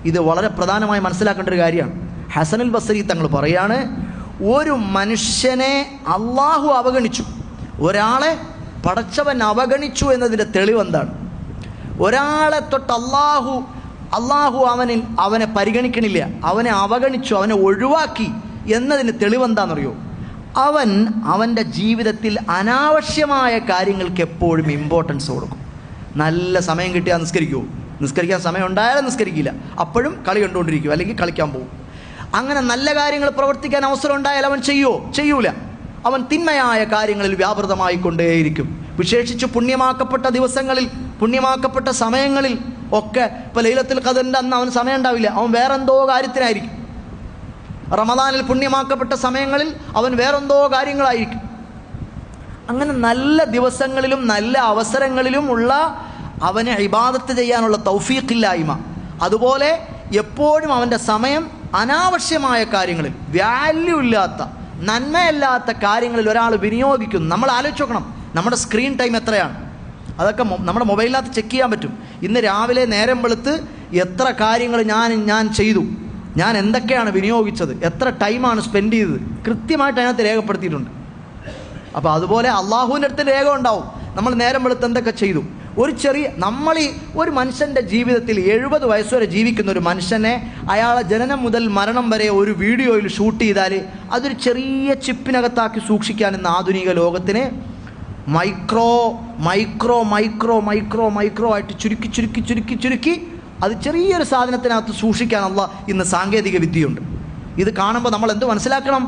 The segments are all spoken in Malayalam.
ഇത് വളരെ പ്രധാനമായി മനസ്സിലാക്കേണ്ട ഒരു കാര്യമാണ്. ഹസനുൽ ബസ്രി തങ്ങൾ പറയാണ്, ഒരു മനുഷ്യനെ അള്ളാഹു അവഗണിച്ചു, ഒരാളെ പടച്ചവൻ അവഗണിച്ചു എന്നതിൻ്റെ തെളിവെന്താണ്? ഒരാളെ തൊട്ട് അള്ളാഹു അവനെ പരിഗണിക്കണില്ല, അവനെ അവഗണിച്ചു, അവനെ ഒഴിവാക്കി എന്നതിന് തെളിവെന്താണെന്നറിയോ? അവൻ്റെ ജീവിതത്തിൽ അനാവശ്യമായ കാര്യങ്ങൾക്ക് എപ്പോഴും ഇമ്പോർട്ടൻസ് കൊടുക്കും. നല്ല സമയം കിട്ടിയാൽ നിസ്കരിക്കുമോ? നിസ്കരിക്കാൻ സമയം ഉണ്ടായാലും നിസ്കരിക്കില്ല, അപ്പോഴും കളി കണ്ടുകൊണ്ടിരിക്കും, അല്ലെങ്കിൽ കളിക്കാൻ പോകും. അങ്ങനെ നല്ല കാര്യങ്ങൾ പ്രവർത്തിക്കാൻ അവസരം ഉണ്ടായാൽ അവൻ ചെയ്യൂല. അവൻ തിന്മയായ കാര്യങ്ങളിൽ വ്യാപൃതമായിക്കൊണ്ടേയിരിക്കും. വിശേഷിച്ച് പുണ്യമാക്കപ്പെട്ട ദിവസങ്ങളിൽ, പുണ്യമാക്കപ്പെട്ട സമയങ്ങളിൽ ഒക്കെ. ഇപ്പോൾ ലൈലത്തുൽ ഖദറിൻ്റെ അന്ന് അവന് സമയം ഉണ്ടാവില്ല, അവൻ വേറെന്തോ കാര്യത്തിനായിരിക്കും. റമദാനിൽ പുണ്യമാക്കപ്പെട്ട സമയങ്ങളിൽ അവൻ വേറെന്തോ കാര്യങ്ങളായിരിക്കും. അങ്ങനെ നല്ല ദിവസങ്ങളിലും നല്ല അവസരങ്ങളിലും ഉള്ള അവനെ ഇബാദത്ത് ചെയ്യാനുള്ള തൗഫീഖില്ലായ്മ. അതുപോലെ എപ്പോഴും അവൻ്റെ സമയം അനാവശ്യമായ കാര്യങ്ങളിൽ, വാല്യൂ ഇല്ലാത്ത, നന്മയല്ലാത്ത കാര്യങ്ങളിൽ ഒരാൾ വിനിയോഗിക്കുന്നു. നമ്മൾ ആലോചിച്ച് നോക്കണം, നമ്മുടെ സ്ക്രീൻ ടൈം എത്രയാണ്? അതൊക്കെ നമ്മുടെ മൊബൈലിനകത്ത് ചെക്ക് ചെയ്യാൻ പറ്റും. ഇന്ന് രാവിലെ നേരം വെളുത്ത് എത്ര കാര്യങ്ങൾ ഞാൻ ചെയ്തു, ഞാൻ എന്തൊക്കെയാണ് വിനിയോഗിച്ചത്, എത്ര ടൈമാണ് സ്പെൻഡ് ചെയ്തത്, കൃത്യമായിട്ട് അതിനകത്ത് രേഖപ്പെടുത്തിയിട്ടുണ്ട്. അപ്പോൾ അതുപോലെ അള്ളാഹുവിൻ്റെ അടുത്ത് രേഖ ഉണ്ടാവും, നമ്മൾ നേരം വെളുത്ത് എന്തൊക്കെ ചെയ്തു. ഒരു മനുഷ്യൻ്റെ ജീവിതത്തിൽ 70 വയസ്സുവരെ ജീവിക്കുന്ന ഒരു മനുഷ്യനെ അയാളെ ജനനം മുതൽ മരണം വരെ ഒരു വീഡിയോയിൽ ഷൂട്ട് ചെയ്താൽ അതൊരു ചെറിയ ചിപ്പിനകത്താക്കി സൂക്ഷിക്കാൻ ഇന്ന് ആധുനിക ലോകത്തിന് മൈക്രോ ആയിട്ട് ചുരുക്കി അത് ചെറിയൊരു സാധനത്തിനകത്ത് സൂക്ഷിക്കാൻ ഇന്ന് സാങ്കേതിക വിദ്യയുണ്ട്. ഇത് കാണുമ്പോൾ നമ്മൾ എന്ത് മനസ്സിലാക്കണം?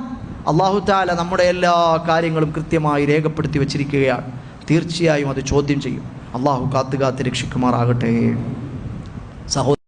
അല്ലാഹു തആല നമ്മുടെ എല്ലാ കാര്യങ്ങളും കൃത്യമായി രേഖപ്പെടുത്തി വച്ചിരിക്കുകയാണ്. തീർച്ചയായും അത് ചോദ്യം ചെയ്യും. അള്ളാഹു കാത്ത് രക്ഷിക്കുമാറാകട്ടെ. സഹോദരൻ